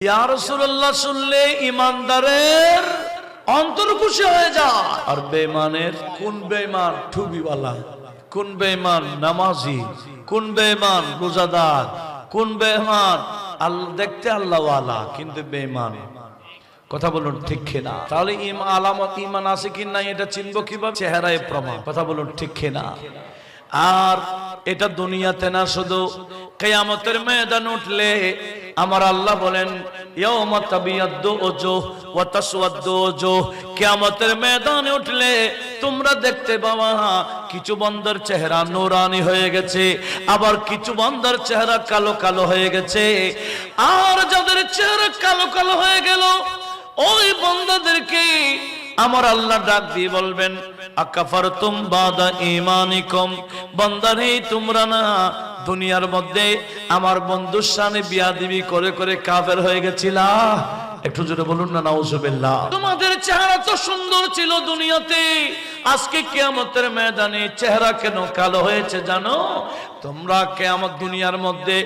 ইয়া রাসূলুল্লাহ শুনলে ইমানদারের অন্তর খুশি হয়ে যায়, আর বেঈমানের কোন বেঈমান ঠুবিওয়ালা, কোন বেঈমান নামাজি, কোন বেঈমান রোজাদার, কোন বেঈমান আল্লাহ দেখতে আল্লাহওয়ালা কিন্তু বেঈমান। কথা বলুন ঠিক কিনা? তাহলে আলামত ঈমান আছে কি নাই এটা চিনবো কিভাবে? চেহারায় প্রমাণ। কথা বলুন ঠিক কিনা? আর এটা দুনিয়াতে না, শুধু কিয়ামতের ময়দান উঠলে আমার আল্লাহ বলেন ইয়াউমা তাবিয়াদ্দু ওজুহ ওয়া তাসওয়াদ্দু ওজুহ, কিয়ামতের ময়দানে উঠলে তোমরা দেখতে পাবা কিছু বান্দার চেহারা নূরানি হয়ে গেছে, আবার কিছু বান্দার চেহারা কালো কালো হয়ে গেছে। আর যাদের চেহারা কালো কালো হয়ে গেল ওই বান্দাদেরকে আমার আল্লাহ ডাক দিয়ে বলবেন আকাফারতুম বাদা ঈমানিকুম, বান্দারে তোমরা না দুনিয়ার মধ্যে আমার বন্ধুর সামনে বিয়াদবি করে করে কাফের হয়ে গেছিলা? একটু জোরে বলুন না নাউজুবিল্লাহ। তোমাদের চেহারা তো সুন্দর ছিল দুনিয়াতে, আজকে কিয়ামতের ময়দানে চেহারা কেন কালো হয়েছে জানো? তোমরা কিয়ামত দুনিয়ার মধ্যে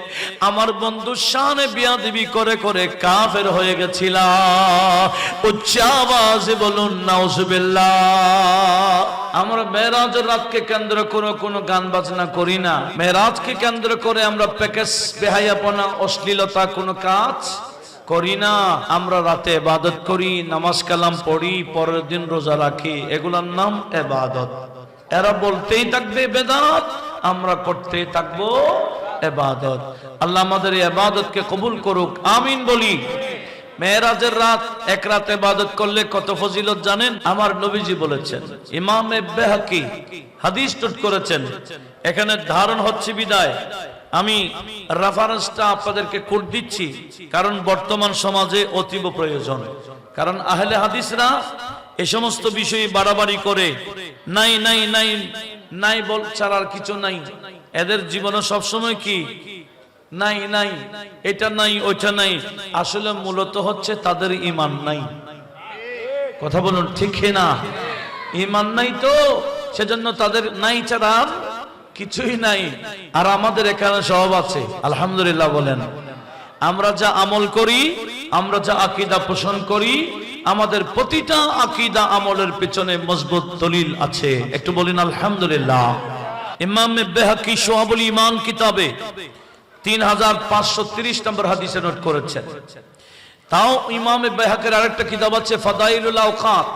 আমার বন্ধুর সামনে বিয়াদবি করে করে কাফের হয়ে গেছিলা। উচ্চ আওয়াজে বলুন নাউজুবিল্লাহ। আমরা মেরাজের রাতকে কেন্দ্র করে কোনো গান বাজনা করি না, মেরাজকে কেন্দ্র করে আমরা প্যাকেজ বেহায়াপনা অশ্লীলতা কোনো কাজ করি না। আমরা রাতে ইবাদত করি, নামাজ কালাম পড়ি, পরের দিন রোজা রাখি, এগুলোর নাম ইবাদত। এরা বলতেই থাকবে বেদাত, আমরা করতেই থাকবো ইবাদত। আল্লাহ আমাদের এই ইবাদতকে কবুল করুক, আমিন বলি। মেরাজের রাত এক রাত ইবাদত করলে কত ফজিলত জানেন? আমার নবীজি বলেছেন, ইমাম বাইহাকি হাদিস টুট করেছেন। এখানে ধারণ হচ্ছে বিদায় আমি রেফারেন্সটা আপনাদেরকে কোট দিচ্ছি, কারণ বর্তমান সমাজে অতীব প্রয়োজন। কারণ আহলে হাদিসরা এই সমস্ত বিষয়ে বাড়াবাড়ি করে নাই নাই নাই নাই বল ছাড়ার কিছু নাই। এদের জীবনে সবসময় কি নাই নাই, এটা নাই ওইটা নাই। আসলে মূলত হচ্ছে তাদের ঈমান নাই। কথা বলুন ঠিক না? ঈমান নাই তো সেজন্য তাদের নাই ছাড়া কিছুই নাই। আর আমাদের এখানে সব আছে আলহামদুলিল্লাহ বলেন। আমরা যা আমল করি, আমরা যা আকীদা পোষণ করি, আমাদের প্রতিটা আকীদা আমলের পিছনে মজবুত দলিল আছে। একটু বলেন আলহামদুলিল্লাহ। ইমাম বাইহাকি শুআবুল ঈমান কিতাবে 3530 নম্বর হাদিসে নোট করেছেন। তাও ইমাম বাইহাকির আরেকটা কিতাব আছে ফাদাইলুল আওকাত,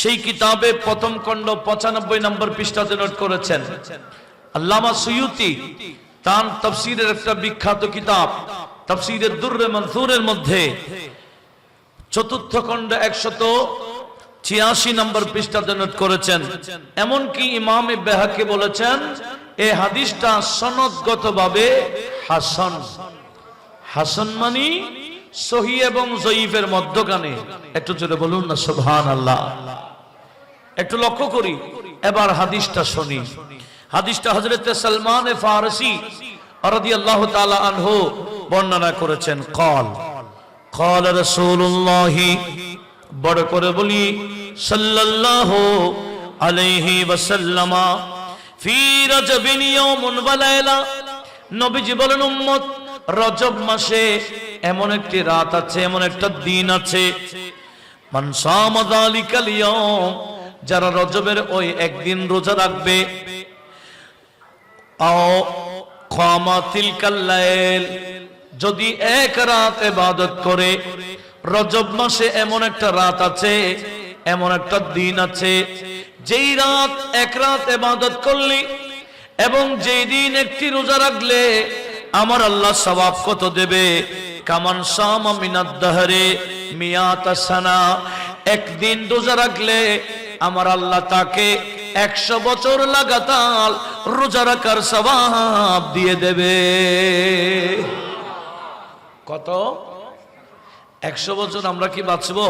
সেই কিতাবে প্রথম খণ্ড 95 নম্বর পৃষ্ঠাতে নোট করেছেন আল্লামা সুয়ুতি তার তাফসীরের একটা বিখ্যাত কিতাব তাফসীরে দুররে মনসুরের মধ্যে চতুর্থ খণ্ড 186 নম্বর পৃষ্ঠাতে নোট করেছেন। এমন কি ইমাম বাইহাকি বলেছেন এই হাদিসটা সনদগতভাবে হাসান। হাসান মানে সহিহ এবং যঈফের মধ্যখানে। একটু জোরে বলুন না সুবহানাল্লাহ। একটু লক্ষ্য করি, এবার হাদিসটা শুনি। হাদিসটা হযরত সালমান ফারসি রাদিয়াল্লাহু তাআলা আনহু বর্ণনা করেছেন। قال رسول الله, বড় করে বলি সাল্লাল্লাহু আলাইহি ওয়াসাল্লাম, ফি রজবিন ইয়াউমুন ওয়া লাইলা, নবীজি বলেন উম্মত রজব মাসে এমন একটি রাত আছে, এমন একটা দিন আছে, মান সামা যালিকাল ইয়াউম, যারা রজবের ওই একদিন রোজা রাখবে, আও খামা তিলকাল লাইল, যদি এক রাত ইবাদত করে। রজব মাসে এমন একটা রাত আছে, এমন একটা দিন আছে, যেই রাত এক রাত ইবাদত করলে এবং যেই দিন একটি রোজা রাখলে আমার আল্লাহ সওয়াব কত দেবে? কামান সামা মিনাদ দাহরে মিয়াতা সানা, একদিন রোজা রাখলে আমার আল্লাহ তাকে 100 বছর লাগাতার রোজা রাখার সওয়াব দিয়ে দেবে। কত? 100 বছর আমরা কি বাঁচবো?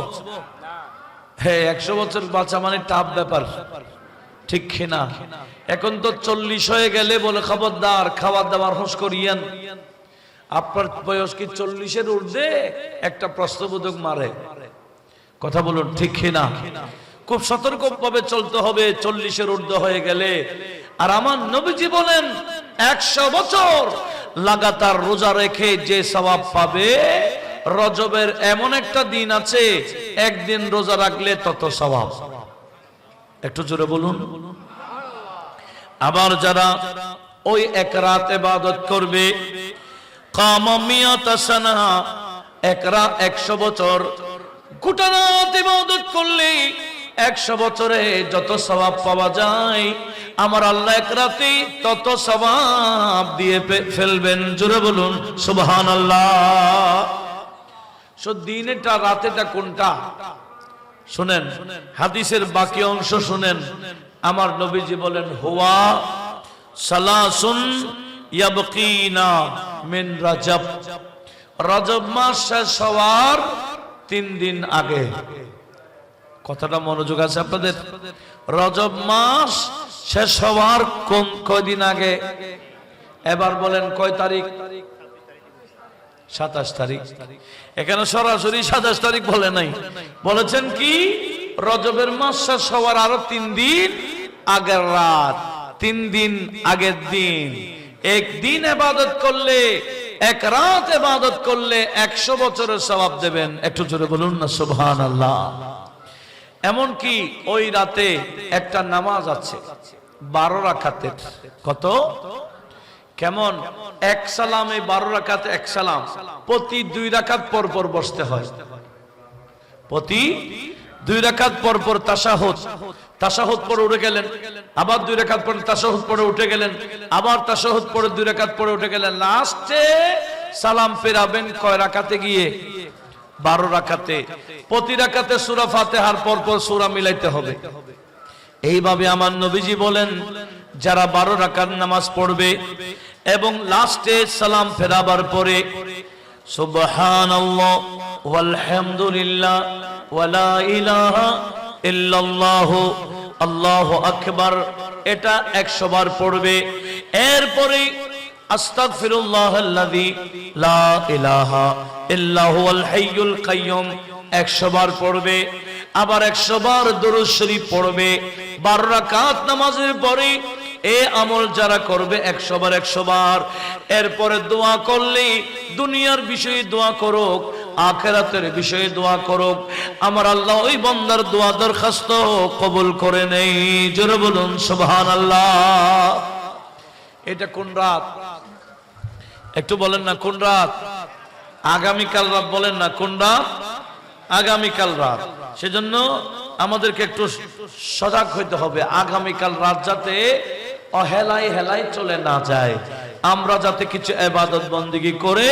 হ্যাঁ, 100 বছর বাঁচা মানে টাফ ব্যাপার, ঠিক না? এখন তো 40 হয়ে গেলে বলে খবরদার খাবার দাবার হোস করিয়েন। আপনার বয়স কি 40-এর ঊর্ধ্বে? একটা প্রশ্নবোধক মারে। কথা বলুন ঠিক না? খুব সতর্কভাবে চলতে হবে 40-এর ঊর্ধ্ব হয়ে গেলে। আর আমার নবীজি বলেন 100 বছর লাগাতার রোজা রেখে যে সওয়াব পাবে রজবের এমন একটা দিন আছে, একদিন রোজা রাখলে তত সওয়াব। একটু জোরে বলুন। আবার যারা ওই এক রাত ইবাদত করবে, কামা মিয়াতা সানা, এক রাত 100 বছর, গোটা রাত ইবাদত করলে 100 বছরে যত সওয়াব পাওয়া যায়, আমার আল্লাহ এক রাতে তত সওয়াব দিয়ে ফেলবেন। জোরে বলুন সুবহানাল্লাহ। দিনেটা রাতেটা কোনটা শুনেন, হাদিসের বাকি অংশ শুনেন। আমার নবীজি বলেন, হুয়া সালাসুন ইয়াবকিনা মিন রাজব, রজব মাস শেষ হওয়ার 3 দিন আগে। কথাটা মনোযোগ আছে আপনাদের? রজব মাস শেষ হওয়ার কয়দিন আগে? এবার বলেন কয় তারিখ? 27 তারিখ। এখানে সরাসরি 27 তারিখ বলে নাই, বলেছেন কি রজবের মাস শেষ হওয়ার আরো 3 দিন আগের রাত, 3 দিন আগের দিন। একদিন ইবাদত করলে, এক রাত ইবাদত করলে 100 বছরের সওয়াব দেবেন। একটু জোরে বলুন না সুবহানাল্লাহ। এমন কি ওই রাতে একটা নামাজ আছে 12 রাকাতের। কত? কেমন? এক সালামে 12 রাকাত, এক সালাম প্রতি 2 রাকাত পর পর বসতে হয়। প্রতি 2 রাকাত পর পর তাশাহুদ, তাশাহুদ পরে উঠে গেলেন, আবার 2 রাকাত পরে তাশাহুদ পরে উঠে গেলেন, আবার তাশাহুদ পরে 2 রাকাত পরে উঠে গেলেন, লাস্টে সালাম ফেরাবেন কয় রাকাতে গিয়ে? 12 রাকাতে। প্রতি রাকাতে সূরা ফাতিহার পর পর সূরা মিলাইতে হবে। এইভাবে আমার নবীজি বলেন, যারা 12 রাকাত নামাজ পড়বে এবং লাস্টে সালাম ফেরাবার পরে সুবহানাল্লাহ ওয়ালহামদুলিল্লাহ ওয়ালা ইলাহা ইল্লাল্লাহ আল্লাহু আকবার, এটা 100 বার পড়বে। এরপরে আস্তাগফিরুল্লাহাল্লাযী লা ইলাহা ইল্লা হুয়াল হাইয়ুল কাইয়্যুম 100 বার পড়বে। আবার 100 বার দুরূদ শরীফ পড়বে। 12 রাকাত নামাজের পরে এই আমল যারা করবে 100 বার 100 বার। এরপরে দোয়া করলে দুনিয়ার বিষয়ে দোয়া করুক, আখিরাতের বিষয়ে দোয়া করুক, আমার আল্লাহ ওই বান্দার দোয়া দরখাস্ত কবুল করে নেই। জোরে বলুন সুবহানাল্লাহ। এটা কোন রাত? একটু বলেন না কোন রাত? আগামীকাল রাত। বলেন না কোন রাত? আগামীকাল রাত। সেজন্য আমাদেরকে একটু সজাগ হইতে হবে, আগামীকাল রাত যাতে অহেলায় হেলায় চলে না যায়। আমরা যাতে কিছু ইবাদত বন্দেগী করে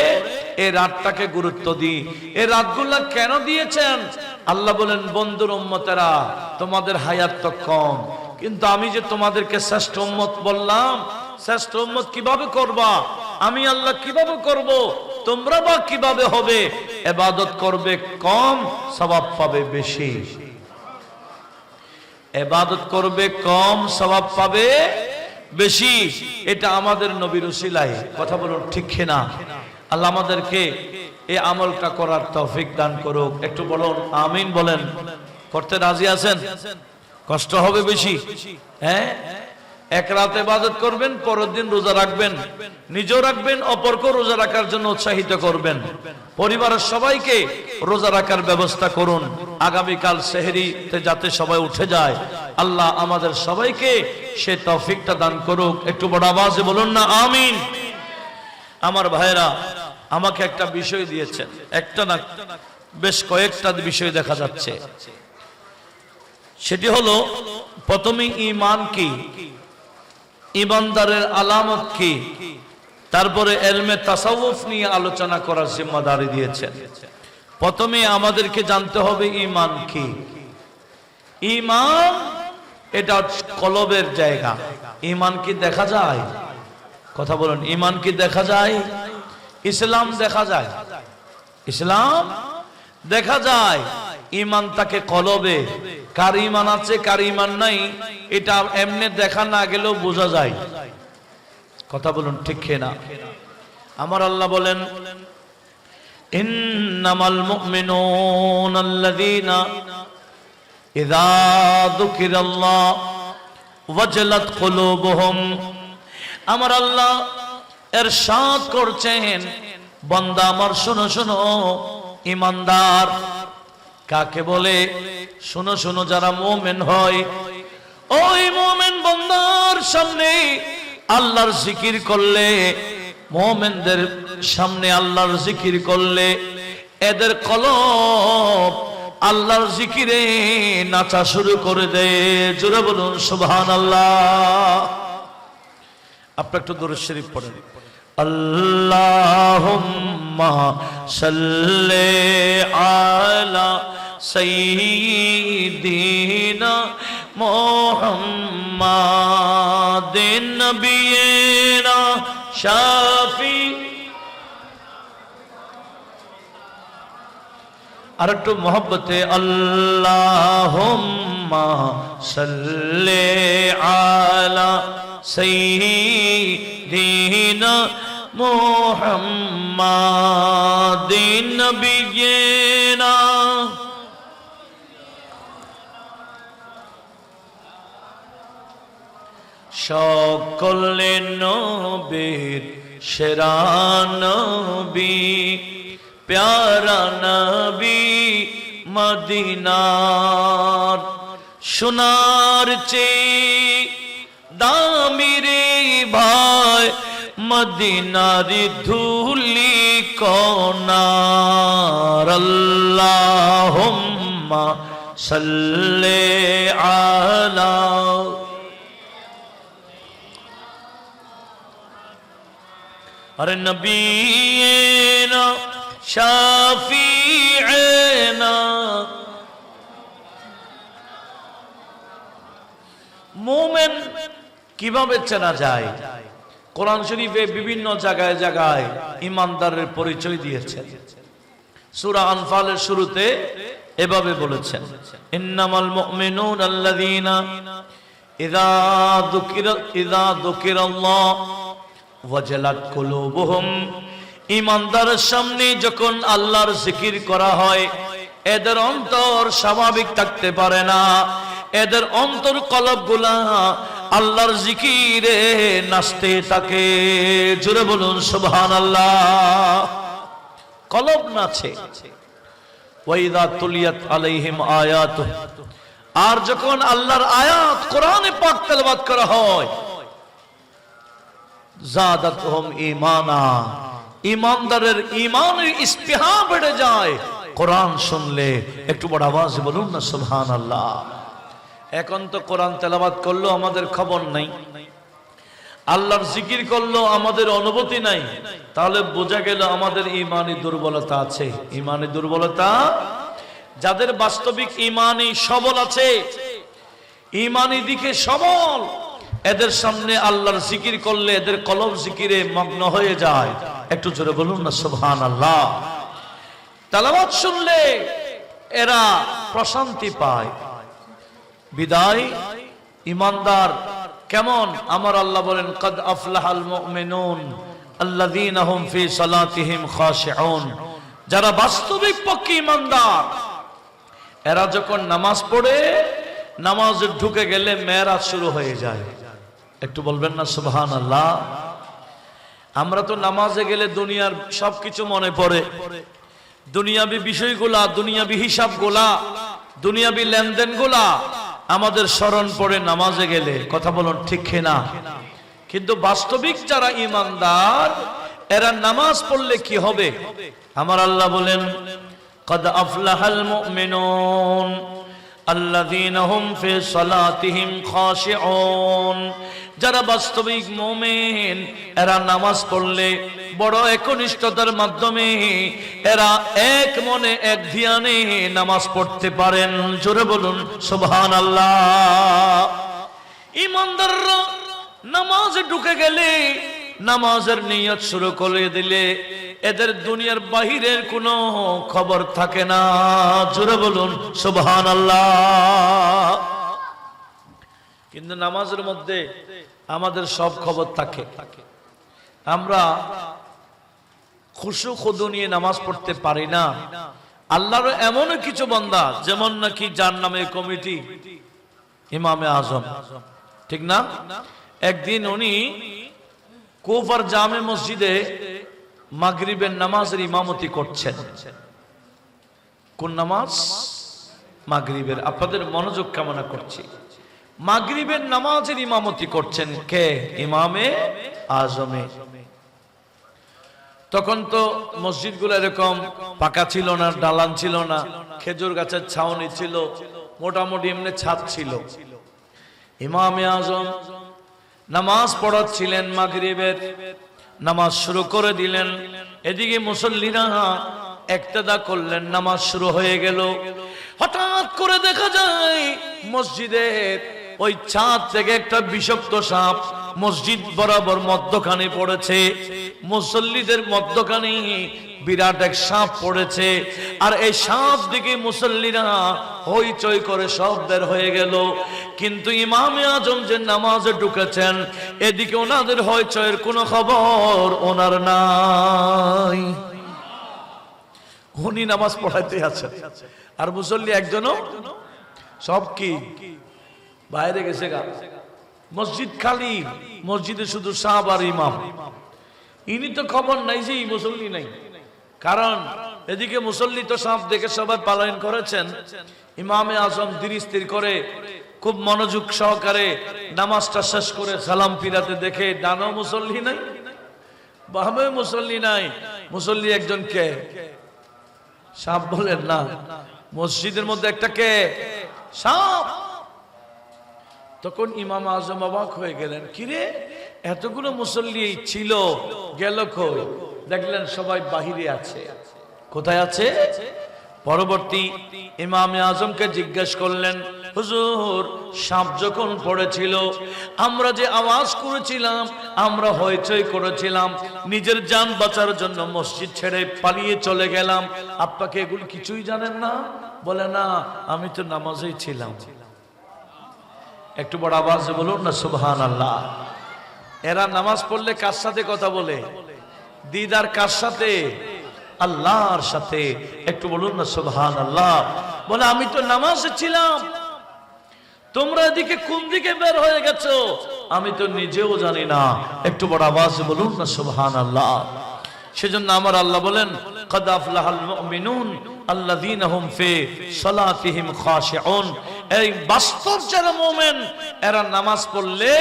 এই রাতটাকে গুরুত্ব দিই। এই রাতগুলা কেন দিয়েছেন? আল্লাহ বলেন, বন্ধুর উম্মতেরা, তোমাদের হায়াত তো কম, কিন্তু আমি যে তোমাদেরকে শ্রেষ্ঠ উম্মত বললাম, শ্রেষ্ঠ উম্মত কিভাবে করবা? আমি আল্লাহ কিভাবে করব? তোমরা বা কিভাবে হবে? ইবাদত করবে কম, সওয়াব পাবে বেশি। ইবাদত করবে কম, সওয়াব পাবে বেশি। এটা আমাদের নবীর উসিলায়। কথা বলুন ঠিক কিনা? আল্লাহ আমাদেরকে এই আমলটা করার তৌফিক দান করুক। একটু বলুন আমিন। বলেন, করতে রাজি আছেন? কষ্ট হবে বেশি, হ্যাঁ? এক রাত ইবাদত করবেন, পরের দিন রোজা রাখবেন, নিজেও রাখবেন, অপরকেও রোজা রাখার জন্য উৎসাহিত করবেন। পরিবারের সবাইকে রোজা রাখার ব্যবস্থা করুন, আগামীকাল সেহরিতে যাতে সবাই উঠে যায়। আল্লাহ আমাদের সবাইকে সে তৌফিকটা দান করুক। একটু বড় আওয়াজে বলুন না আমিন। আমার ভাইরা আমাকে একটা বিষয় দিয়েছেন, একটা না বেশ কয়েকটা বিষয় দেখা যাচ্ছে। সেটি হলো, প্রথমে ঈমান কি, ঈমানদারের আলামত কি, তারপরে ইলমে তাসাউফ নিয়ে আলোচনা করার জিম্মাদারি দিয়েছেন। প্রথমে আমাদেরকে জানতে হবে ঈমান কি। ঈমান এটা কলবের জায়গা। ঈমান কি দেখা যায়? কথা বলুন, ঈমান কি দেখা যায়? ইসলাম দেখা যায়, ইসলাম দেখা যায়। ঈমান থাকে কলবে। কার ঈমান আছে কার ঈমান নাই এটা এমনি দেখা না গেলেও বোঝা যায়। কথা বলুন ঠিক কিনা? আমার আল্লাহ বলেন, ইন্নামাল মুমিনুনা আল্লাযীনা ইযা যুকিরাল্লাহ ওয়াজলাত কুলুবুহুম। আমার আল্লাহ ইরশাদ করছেন, বান্দা আমার শোনো শোনো, ঈমানদার কাকে বলে? শোনো শোনো, যারা মুমিন হয়, ওই মুমিন বান্দার সামনে আল্লাহর জিকির করলে, মুমিনদের সামনে আল্লাহর জিকির করলে এদের কলব আল্লাহর জিকিরে নাচা শুরু করে দেয়। জোরে বলুন সুবহানাল্লাহ। আপনি একটু দরুদ শরীফ পড়েন। আল্লাহুম্মা সাল্লি আলা সাইয়্যিদিনা মুহাম্মাদিন নবিয়িনা শাফি। আর একটু মোহব্বতে আল্লাহুম্মা সাল্লি আলা সাইয়্যিদিনা মুহাম্মাদিন নবিয়িনা। সকলে নবীর সেরা নবী, প্যারা নবী মদিনার, সোনার চেয়ে দামি রে ভাই মদিনার ধুলি কণার। আল্লাহুম্মা সাল্লি আলা আর নবিয়িনা শাফিঈনা। মুমিন কিভাবে চেনা যায়? কোরআন শরীফে বিভিন্ন জায়গায় জায়গায় ঈমানদারের পরিচয় দিয়েছেন। সূরা আনফালের শুরুতে এভাবে বলেছেন, ইন্নামাল মুমিনুনা আল্লাযীনা ইযা যুকিরাল্লাহ ওয়াজালাত কুলুবুহুম। ঈমানদারের সামনে যখন আল্লাহর জিকির করা হয় এদের অন্তর স্বাভাবিক থাকতে পারে না, এদের অন্তর কলবগুলা আল্লাহর জিকিরে নাচতে থাকে। জোরে বলুন সুবহানাল্লাহ। কলব নাচে। ওয়াইদা তুলিয়াত আলাইহিম আয়াতুহু, আর যখন আল্লাহর আয়াত কোরআনে পাক তেলাওয়াত করা হয় জাদাতহুম ঈমানা, ঈমানদারের ঈমানের ইস্তিহা বেড়ে যায় কোরআন শুনলে। একটু বড় আওয়াজে বলুন না সুবহানাল্লাহ। এখন তো কোরআন তেলাওয়াত করলো আমাদের খবর নাই, আল্লাহর জিকির করলো আমাদের অনুভূতি নাই, তাহলে বোঝা গেল আমাদের ঈমানি দুর্বলতা আছে। ঈমানি দুর্বলতা, যাদের বাস্তবিক ঈমানি সবল আছে, ঈমানি দিকে সবল, এদের সামনে আল্লাহর জিকির করলে এদের কলব জিকিরে মগ্ন হয়ে যায়। একটু জোরে বলুন না সুবহানাল্লাহ। তেলাওয়াত শুনলে এরা প্রশান্তি পায়। বিদায় ঈমানদার কেমন? আমার আল্লাহ বলেন, কাদ আফলাহাল মুমিনুন আল্লাযীনা হুম ফি সালাতিহিম খাশিউন। যারা বাস্তবিক পক্ষে ঈমানদার এরা যখন নামাজ পড়ে, নামাজে ঢুকে গেলে মেরাজ শুরু হয়ে যায়। একটু বলবেন না সুবহানাল্লাহ। আমরা তো নামাজে গেলে দুনিয়ার সবকিছু মনে পড়ে, দুনিয়াবি বিষয়গুলা, দুনিয়াবি হিসাবগুলা, দুনিয়াবি লেনদেনগুলা আমাদের স্মরণ পড়ে নামাজে গেলে। কথা বলুন ঠিক কিনা? কিন্তু বাস্তবিক যারা ঈমানদার এরা নামাজ পড়লে কি হবে? আমার আল্লাহ বলেন, কাদ আফলাহাল মুমিনুন আল্লাযীনা হুম ফি সালাতিহিম খাশিউন। যারা বাস্তবিক মুমিন এরা নামাজ পড়লে বড় একনিষ্ঠতার মাধ্যমে এরা এক মনে এক ধ্যানে নামাজ পড়তে পারেন। জোরে বলুন সুবহানাল্লাহ। ঈমানদাররা নামাজে ঢুকে গেলে, নামাজের নিয়ত শুরু করে দিলে এদের দুনিয়ার বাহিরের কোনো খবর থাকে না। জোরে বলুন সুবহানাল্লাহ। কিন্তু নামাজের মধ্যে আমাদের সব খবর থাকে। আমরা খুশু খুদু নিয়ে নামাজ পড়তে পারি না। আল্লাহর এমন কিছু বান্দা, যেমন নাকি যার নামে কমিটি ইমামে আজম, ঠিক না? একদিন উনি কুফার জামে মসজিদে মাগরিবের নামাজের ইমামতি করছেন। কোন নামাজ? মাগরিবের। আপনাদের মনোযোগ কামনা করছি। মাগরিবের নামাজের ইমামতি করছেন কে? ইমামে আজমে। তখন তো মসজিদগুলো এরকম পাকা ছিল না, ডালান ছিল না, খেজুর গাছের ছাউনি ছিল, মোটামুটি এমনি ছাদ ছিল। ইমামে আজম নামাজ পড়াচ্ছিলেন, মাগরিবের নামাজ শুরু করে দিলেন। এদিকে মুসল্লিরা ইক্তেদা করলেন, নামাজ শুরু হয়ে গেল। হঠাৎ করে দেখা যায় মসজিদের ওই ছাদ থেকে একটা বিষাক্ত সাপ মসজিদ বরাবর মধ্যখানে পড়েছে। মুসল্লিদের মধ্যখানে বিরাট এক সাপ পড়েছে, আর এই সাপ দিকে মুসল্লিরা হইচই করে সব বের হয়ে গেল। কিন্তু ইমামে আজম যে নামাজে ঢুকেছেন, এদিকে ওনাদের হইচয়ের কোনো খবর ওনার নাই। উনি নামাজ পড়াইতে আছেন, আর মুসল্লি একজনও সব কি বাইরে গেছে গা। মসজিদ খালি, মসজিদে শুধু সাহাব আর ইমাম। ইনি তো খবর নাই যে মুসল্লি নাই, কারণ এদিকে মুসল্লি তো সাহাব দেখে সবাই পালায়ন করেছেন। ইমামে আজম ধীর স্থির করে খুব মনোযোগ সহকারে নামাজটা শেষ করে সালাম ফিরাতে দেখে ডানো মুসল্লি নাই, বামে মুসল্লি নাই। মুসল্লি একজন কে? সাপ বলেন না, মসজিদের মধ্যে একটা কে? সাপ। তখন ইমাম আজম অবাক হয়ে গেলেন, কিরে এতগুলো মুসল্লি ছিল, গেল কই? দেখলেন সবাই বাহিরে আছে। কোথায় আছে? পরবর্তী ইমামে আজমকে জিজ্ঞেস করলেন, হুজুর সাপ যখন পড়েছিল, আমরা যে আওয়াজ করেছিলাম, আমরা হইচই করেছিলাম, নিজের জান বাঁচার জন্য মসজিদ ছেড়ে পালিয়ে চলে গেলাম, আপনাকে এগুলো কিছুই জানেন না? বলে না, আমি তো নামাজেই ছিলাম। একটু বড় আওয়াজে বলুন না সুবহানাল্লাহ। এরা নামাজ পড়লে কার সাথে কথা বলে? দিদার কার সাথে? আল্লাহর সাথে। একটু বলুন না সুবহানাল্লাহ। বলে আমি তো নামাজে ছিলাম, তোমরা এদিকে কোন দিকে বের হয়ে গেছো আমি তো নিজেও জানি না। একটু বড় আওয়াজে বলুন না সুবহানাল্লাহ। সেজন্য আমার আল্লাহ বলেন, قد أفلح المؤمنون الذين هم في صلاتهم خاشعون। এই বাস্তব যারা মুমিন, এরা নামাজ পড়লে,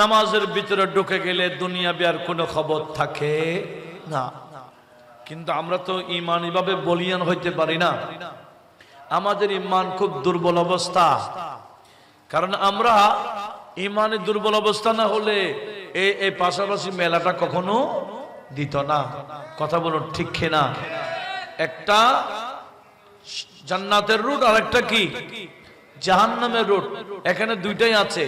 নামাজের ভিতরে ঢুকে গেলে দুনিয়াবি আর কোনো খবর থাকে না। কিন্তু আমরা তো ঈমানি ভাবে বলিয়ান হইতে পারি না। আমাদের ঈমান খুব দুর্বল অবস্থা, কারণ আমরা ঈমানে দুর্বল অবস্থা না হলে এই পাশাপাশি মেলাটা কখনো দিত না। কথা বলুন ঠিক কিনা? একটা জান্নাতের রুট আর একটা কি জাহান্নামের রুট, এখানে দুইটাই আছে।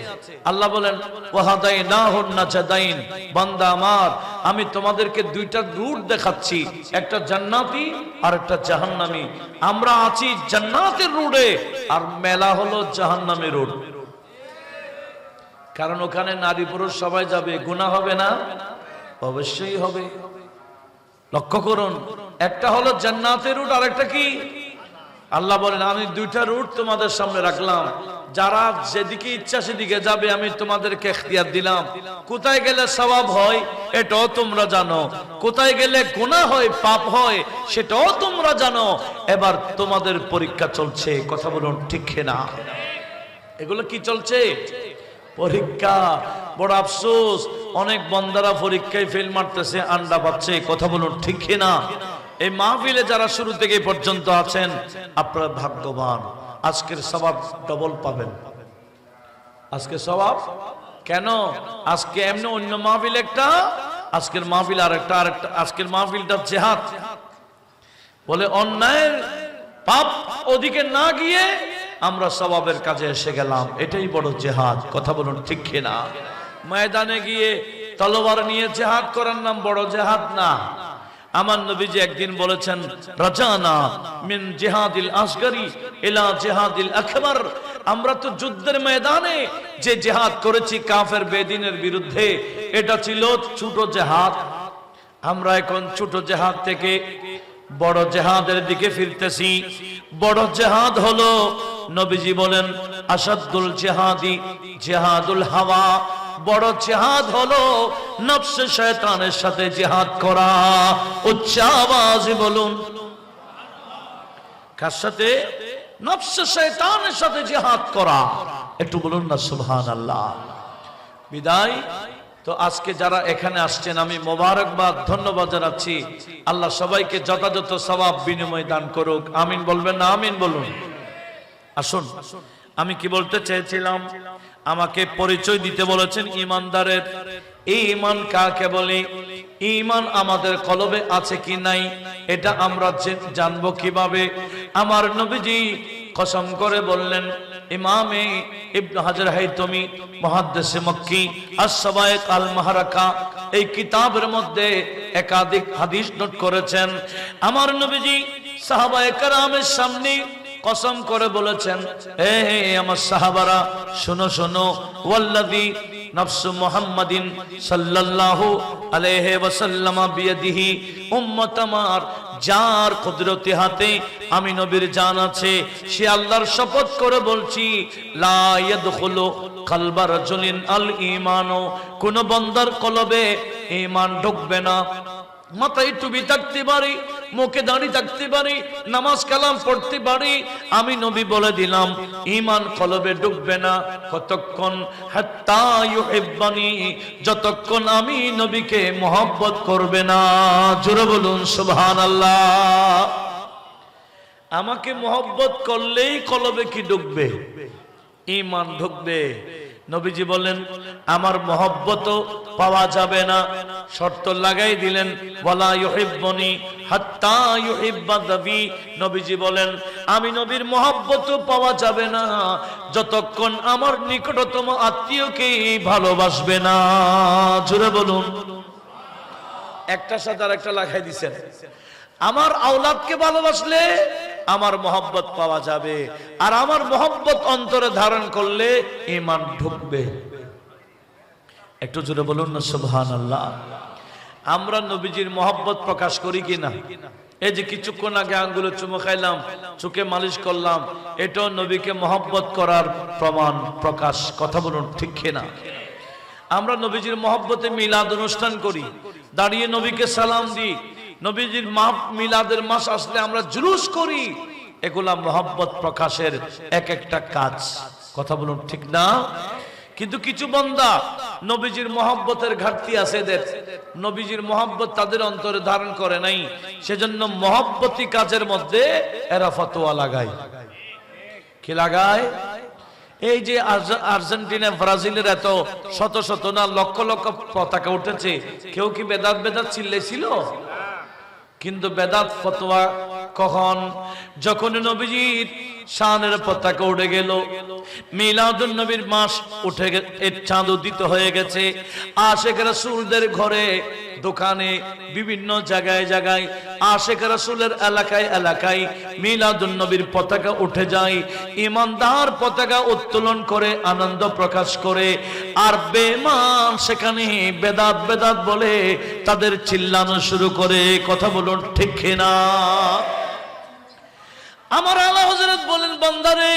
আল্লাহ বলেন, ওয়াহাদাইনাহুন নাজদাইন, বান্দা আমার আমি তোমাদেরকে দুইটা রুট দেখাচ্ছি, একটা জান্নাতি আর একটা জাহান্নামী। আমরা আছি জান্নাতের রুটে, আর মেলা হলো জাহান্নামের রুট। কারণ ওখানে নারী পুরুষ সবাই যাবে, গুনাহ হবে না? অবশ্যই হবে। লক্ষ্য করুন, একটা হলো জান্নাতের রুট আর একটা কি? আল্লাহ বলেন, আমি দুইটা রুট তোমাদের সামনে রাখলাম, যারা যেদিকে ইচ্ছা সেদিকে যাবে, আমি তোমাদেরকে ইখতিয়ার দিলাম। কোথায় গেলে সওয়াব হয় এটাও তোমরা জানো, কোথায় গেলে গুনাহ হয়, পাপ হয় সেটাও তোমরা জানো। এবার তোমাদের পরীক্ষা চলছে। কথা বলুন ঠিক না? এগুলো কি চলছে? পরীক্ষা। বড় আফসোস, অনেক বান্দারা পরীক্ষায় ফেল মারতেছে, আন্ডা পাচ্ছে। কথা বলুন ঠিক না? এই মাহফিলে যারা শুরু থেকে পর্যন্ত আছেন, আপনারা ভাগ্যবান, আজকের সওয়াব ডবল পাবেন। আজকে সওয়াব কেন? আজকে এমনি অন্য মাহফিল একটা, আজকের মাহফিল আরেকটা। আজকের মাহফিলটা জিহাদ। বলে অন্যায়ের পাপ ওদিকে না গিয়ে আমরা সওয়াবের কাজে এসে গেলাম, এটাই বড় জিহাদ। কথা বলুন ঠিক কিনা? ময়দানে গিয়ে তলোয়ার নিয়ে জিহাদ করার নাম বড় জিহাদ না। আমার নবীজি একদিন বলেছেন, রাজানা মিন জিহাদিল আসগরি ইলা জিহাদিল আকবার। আমরা তো যুদ্ধের ময়দানে যে জিহাদ করেছি কাফের বেদিনের বিরুদ্ধে, এটা ছিল ছোট জিহাদ। আমরা এখন ছোট জিহাদ থেকে বড় জিহাদের দিকে ফিরতেছি। বড় জিহাদ হলো, নবীজি বলেন, আসাদুল জিহাদি জিহাদুল হাওয়া। বড় জিহাদ হলো নফস শয়তানের সাথে জিহাদ করা। উচ্চ আওয়াজে বলুন, কার সাথে? নফস শয়তানের সাথে জিহাদ করা। একটু বলুন না সুবহানাল্লাহ। বিদায়। তো আজকে যারা এখানে আসছেন আমি মোবারকবাদ ধন্যবাদ জানাচ্ছি। আল্লাহ সবাইকে যথাযথ সওয়াব বিনিময় দান করুক। আমিন বলবেন না? আমিন বলুন। আসুন, আমি কি বলতে চেয়েছিলাম, আমাকে পরিচয় দিতে বলেছেন ইমানদারের। এই ইমান কাকে বলে? ইমান আমাদের কলবে আছে কি নাই এটা আমরা জানবো কিভাবে? আমার নবীজি কসম করে বললেন, ইমামে ইবনে হাজার হাইতমি মুহাদ্দিসে মক্কি আস-সাওয়াইক আল-মাহরাকা এই কিতাবের মধ্যে একাধিক হাদিস নোট করেছেন। আমার নবীজি সাহাবায়ে কেরামের সামনে কসম করে বলেছেন, হে আমার সাহাবারা শোনো শোনো, ওয়াল্লাযী নফসু মুহাম্মাদিন সাল্লাল্লাহু আলাইহি ওয়াসাল্লাম বিয়াদিহি, উম্মত আমার যার কুদরতি হাতে আমি নবীর জান আছে, সে আল্লাহর শপথ করে বলছি, লা ইয়াদখুলু কলবা রাজুলিন আল ঈমানু, কোন বান্দার কলবে ঈমান ঢুকবে না। মাথায় টুপি থাকতে পারি, মুখে দাড়ি থাকতে পারি, নামাজ কালাম পড়তে পারি, আমি নবী বলে দিলাম ঈমান কলবে ঢুকবে না। কতক্ষণ? হাত্তা ইউহিব্বানি, যতক্ষণ আমি নবীকে মহব্বত করবে না। জোরে বলুন সুবহানাল্লাহ। আমাকে মহব্বত করলেই কলবে কি ঢুকবে? ঈমান ঢুকবে। নবীজি বলেন আমার মহব্বত পাওয়া যাবে না, শর্ত লাগাই দিলেন, ওয়ালা ইউহিব্বুনি হাত্তা ইউহিব্বানি। নবীজি বলেন আমি নবীর মহব্বত পাওয়া যাবে না যতক্ষণ আমার নিকটতম আত্মীয়কে ভালোবাসবে না। জোরে বলুন। একটার সাথে আর একটা লাগাই দিছেন। আমার আওলাদকে ভালোবাসলে আমার মহব্বত পাওয়া যাবে, আর আমার মহব্বত অন্তরে ধারণ করলে ঈমান ঢুকবে। একটু জোরে বলুন না সুবহানাল্লাহ। আমরা নবীজির মহব্বত প্রকাশ করি কিনা? এই যে কিছুক্ষণ আগে আঙ্গুলে চুমু খাইলাম, চোখে মালিশ করলাম, এটাও নবীকে মহব্বত করার প্রমাণ, প্রকাশ। কথা বলুন ঠিক কিনা? আমরা নবীজির মহব্বতে মিলাদ অনুষ্ঠান করি, দাঁড়িয়ে নবীকে সালাম দিই, নবীজির মিলাদের মাস আসলে আমরা জুলুস করি। এগুলা মহব্বত প্রকাশের এক একটা কাজ। কথা বলুন ঠিক না? কিন্তু কিছু বান্দা নবীজির মহব্বতের ঘাটতি আছে, এদের নবীজির মহব্বত তাদের অন্তরে ধারণ করে নাই, সেজন্য মহব্বতী কাজের মধ্যে এরা ফতোয়া লাগায়। কি লাগায়? এই যে আর্জেন্টিনা ব্রাজিলের এত শত শত না লক্ষ লক্ষ পতাকা উঠেছে, কেউ কি বেদাত বেদাত চিল্লাইছিল? কিন্তু বেদাত ফতোয়া কখন? যখন নবীজির শানের পতাকা উঠে গেল, মিলাদুন নবীর মাস উঠে চাঁদ উদিত হয়ে গেছে, আশিক রাসূলদের ঘরে দোকানে বিভিন্ন জায়গায় জায়গায় আশিক রাসূলের এলাকায় এলাকায় মিলাদুন নবীর পতাকা উঠে যায়, ঈমানদার পতাকা উত্তোলন করে আনন্দ প্রকাশ করে, আর বেঈমান সেখানে বেদাত বেদাত বলে তাদের চিল্লানো শুরু করে। কথা বলুন ঠিক কিনা? আমার আলা হযরত বলেন, বান্দারে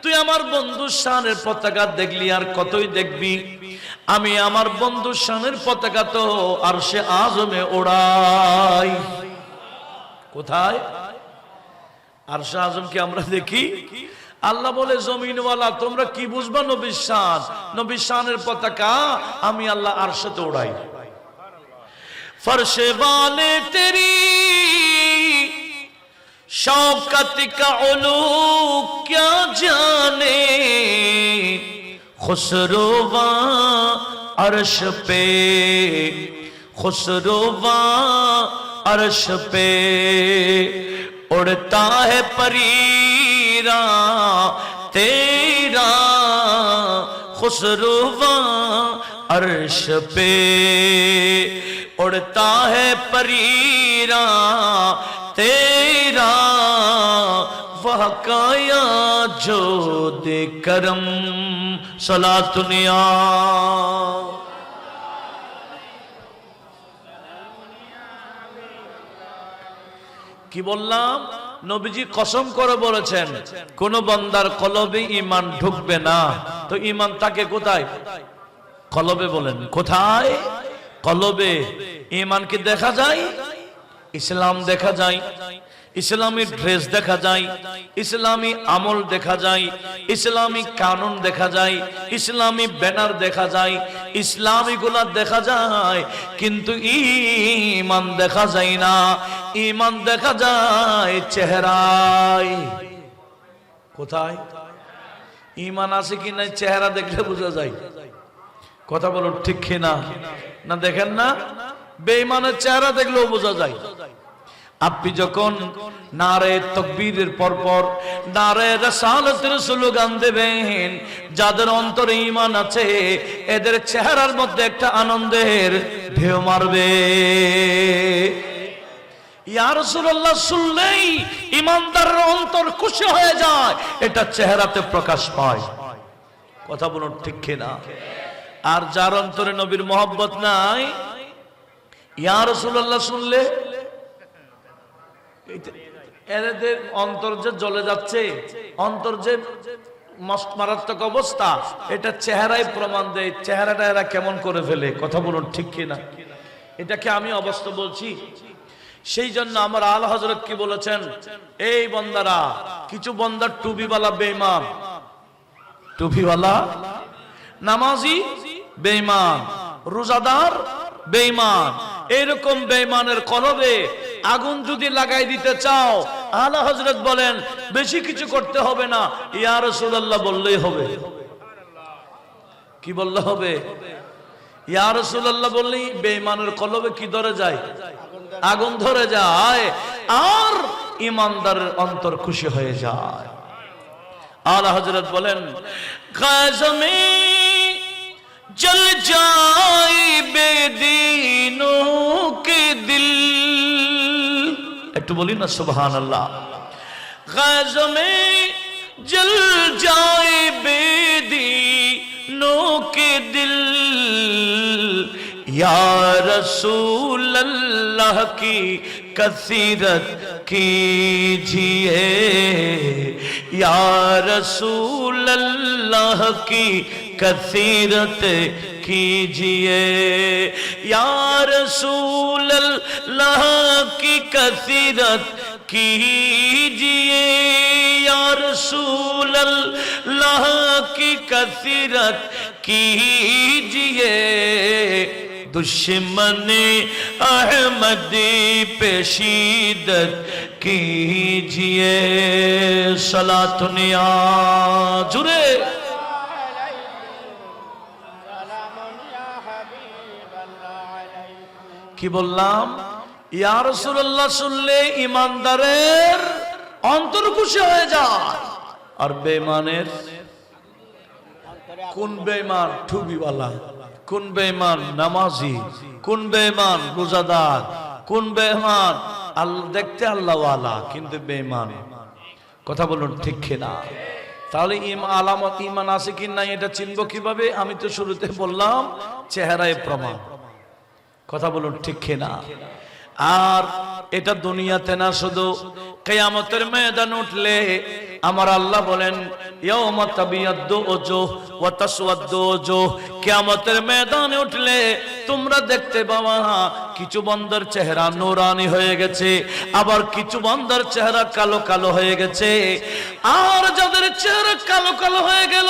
তুই আমার বন্ধুর শানের পতাকা দেখলি আর কতই দেখবি, আমি আমার বন্ধুর শানের পতাকা তো আরশে আযমে ওড়াই। কোথায়? আরশে আযম কি আমরা দেখি? আল্লাহ বলে জমিনওয়ালা তোমরা কি বুঝবা নবীর শান? নবীর শানের পতাকা আমি আল্লাহ আরশেতে ওড়াই। फर्श वाले तेरी शौकत का उलू क्या जाने, खुसरोवा अर्श पे, खुसरोवा अर्श पे उड़ता है परीरा तेरा, खुसरोवा अर्श पे उड़ता है परीरा तेरा, वह काया जो दे करम सलातुनिया। কি বললাম? নবীজি কসম করে বলেছেন কোন বান্দার কলবে ঈমান ঢুকবে না। তো ঈমান থাকে কোথায়? কলবে বলেন, কোথায়? কলবে। ঈমানকে দেখা যায়, ইসলাম দেখা যায়, ইসলামী ড্রেস দেখা যায়, ইসলামী আমল দেখা যায়, ইসলামী কানুন দেখা যায়, ইসলামী ব্যানার দেখা যায়, ইসলামী গুলা দেখা যায়, কিন্তু ঈমান দেখা যায় না। ঈমান দেখা যায় চেহারায়। কোথায়? ঈমান আছে কি না চেহারা দেখলে বোঝা যায়। কথা বলুন ঠিক কিনা? না দেখেন না, বেঈমানের চেহারা দেখলেও বোঝা যায়। আপনি যখন নারে তাকবীরের পরপর নারে রাসালাতের স্লোগান দেবেন, যাদের অন্তরে ঈমান আছে এদের চেহারার মধ্যে একটা আনন্দের ঢেউ মারবে। ইয়া রাসূলুল্লাহ শুনলেই ঈমানদারের অন্তর খুশি হয়ে যায়, এটা চেহারাতে প্রকাশ পায়। কথা বলুন ঠিক কিনা? আর যার অন্তরে নবীর মহব্বত নাই, ইয়া রাসূলুল্লাহ শুনলে এদের অন্তর যে জ্বলে যাচ্ছে, অন্তর যে মারাত্মক অবস্থা, এটা চেহারায় প্রমাণ দেয়। চেহারাটা এরা কেমন করে ফেলে। কথা বলুন ঠিক কিনা? এটাকে আমি অবস্থা বলছি। সেই জন্য আমার আলা হযরত কি বলেছেন, এই বান্দারা, কিছু বান্দা টুপিওয়ালা বেঈমান, টুপিওয়ালা নামাজি বেঈমান, রোজাদার বেঈমান। এরকম বেঈমানের কলবে আগুন যদি লাগাই দিতে চাও, আলা হযরত বলেন বেশি কিছু করতে হবে না, ইয়া রাসূলুল্লাহ বললেই হবে। কি বললে হবে? ইয়া রাসূলুল্লাহ বললেই বেঈমানের কলবে কি ধরে যায়? আগুন ধরে যায়, আর ঈমানদারের অন্তর খুশি হয়ে যায়। আলা হযরত বলেন, গাজমে जल जाए बेदीनों के दिल। একটু বলি না সুবহানাল্লাহ। গাজ में जल जाए बेदीनों के दिल, या रसूल अल्लाह की कसीरत कीजिए, या रसूल अल्लाह की कसीरत कीजिए, या रसूल अल्लाह की कसीरत कीजिए, या रसूल अल्लाह की कसीरत कीजिए, दुश्मने अहमदी पे शिद्दत कीजिए। सलातुनिया जुरे কি বললাম? ইয়া রাসূলুল্লাহ শুনলে ঈমানদারের অন্তর খুশি হয়ে যায়, আর বেঈমানের, কোন বেঈমান টুপিওয়ালা, কোন বেঈমান নামাজি, কোন বেঈমান রোজাদার, কোন বেঈমান আল্লাহ দেখতে আল্লাহওয়ালা কিন্তু বেঈমান। কথা বলুন ঠিক কিনা? তাহলে আলামত ঈমান আছে কি না এটা চিনব কিভাবে? আমি তো শুরুতে বললাম চেহারায় প্রমাণ। কথা বলুন ঠিক কিনা? আর এটা দুনিয়াতে না, শুধু কিয়ামতের ময়দান উঠলে আমার আল্লাহ বলেন, ইয়াউমা তাবিয়াদ্দু ওজুহ ওয়া তাসওয়াদ্দু ওজুহ। কিয়ামতের ময়দানে উঠলে তোমরা দেখতে পাবা কিছু বান্দার চেহারা নূরানি হয়ে গেছে, আবার কিছু বান্দার চেহারা কালো কালো হয়ে গেছে। আর যাদের চেহারা কালো কালো হয়ে গেল,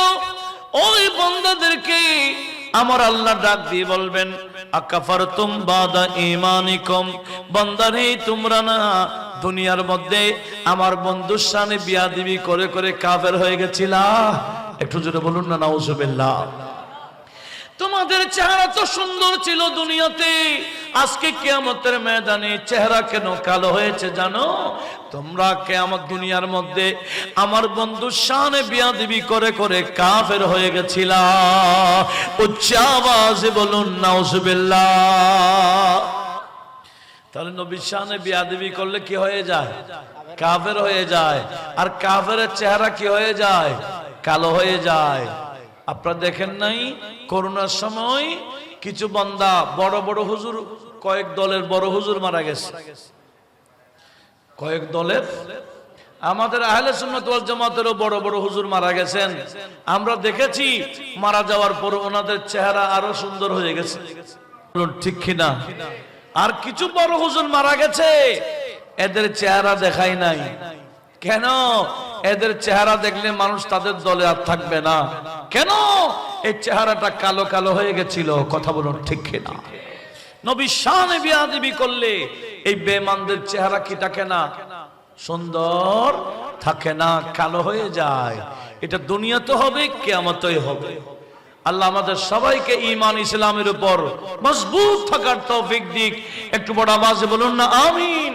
ওই বান্দাদেরকে আমার আল্লাহ ডাক দিয়ে বলবেন, আকাফারতুম বাদা ঈমানিকুম। বান্দারে তোমরা না দুনিয়ার মধ্যে আমার বন্ধুর সামনে বিয়াদবি করে করে কাফের হয়ে গেছিলা? একটু জোরে বলুন না নাউজুবিল্লাহ। তোমাদের চেহারা তো সুন্দর ছিল দুনিয়াতে, আজকে কিয়ামতের ময়দানে চেহারা কেন কালো হয়েছে জানো? তোমরা কিয়ামত দুনিয়ার মধ্যে আমার বন্ধুর সামনে বিয়াদবি করে করে কাফের হয়ে গেছিলা। উচ্চ আওয়াজে বলুন নাউজুবিল্লাহ। তাহলে নবীর সামনে বিয়াদবি করলে কি হয়ে যায়? কাফের হয়ে যায়। আর কাফেরের চেহারা কি হয়ে যায়? কালো হয়ে যায়। আপনারা দেখেন নাই করোনার সময় কিছু বান্দা বড় বড় হুজুর, কয়েক দলের বড় হুজুর মারা গেছে, কয়েক দলের আমাদের আহলে সুন্নাত ওয়াল জামাতেরও বড় বড় হুজুর মারা গেছেন, আমরা দেখেছি মারা যাওয়ার পর ওনাদের চেহারা আরো সুন্দর হয়ে গেছে, ঠিক কিনা? আর কিছু বড় হুজুর মারা গেছে, এদের চেহারা দেখাই নাই। কেন? এদের চেহারা দেখলে মানুষ তাদের দলে আর থাকবে না। কেন? এই চেহারাটা কালো কালো হয়ে গেছিল। কথা বলুন, ঠিক কিনা? নবী শানে বিয়াদবি করলে এই বেঈমানদের চেহারা কি থাকে না? সুন্দর থাকে না, কালো হয়ে যায়। এটা দুনিয়াতে হবে, কিয়ামতেও হবে। আল্লাহ আমাদের সবাইকে ঈমান ইসলামের উপর মজবুত থাকার তৌফিক দিক। একটু বড় আওয়াজে বলুন না আমিন।